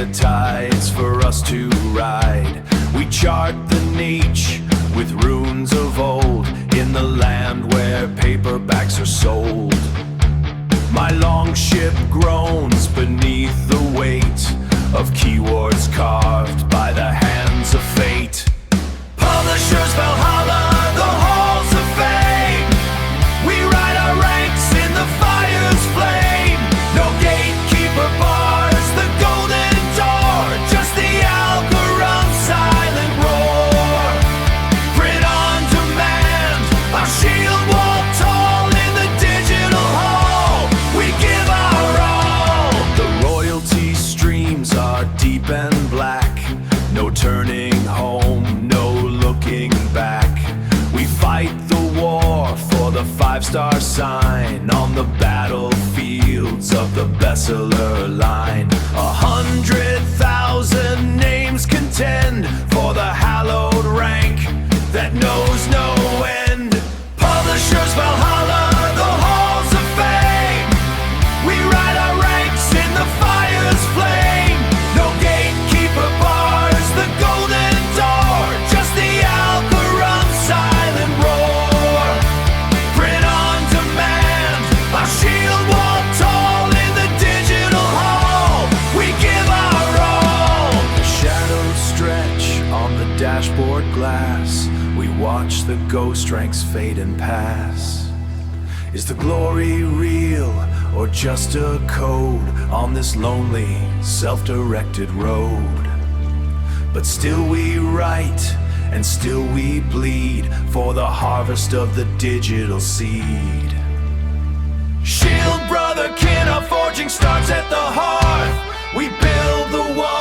the tides for us to ride. We chart the niche with runes of old in the land where paperbacks are sold. My long ship groans beneath the weight of keywords carved by the hands of fate. Publishers Valhalla, the halls of fame. We ride our ranks in the fire's flame. No gatekeeper bars the golden door, just the Algorand's silent roar. Print on demand, our shield wall tall in the digital hall. We give our all. The royalty streams are deep and black. No turning home, no looking back. We fight the war for the 5-star sign on the battlefields of the Besseler line. 100,000 names contend for the hallowed rank that knows no end. Publishers Valhalla, the halls of fame. We ride our ranks in the fire's flame. No gatekeeper bars the golden door, just the Algorand's silent roar. Print on demand, our shield wall tall in the digital hall. We give our all. The shadows stretch on the dashboard glass. We watch the ghost ranks fade and pass. Is the glory real or just a code on this lonely, self-directed road? But still we write and still we bleed for the harvest of the digital seed. Shield brother kin, our forging starts at the hearth. We build the wall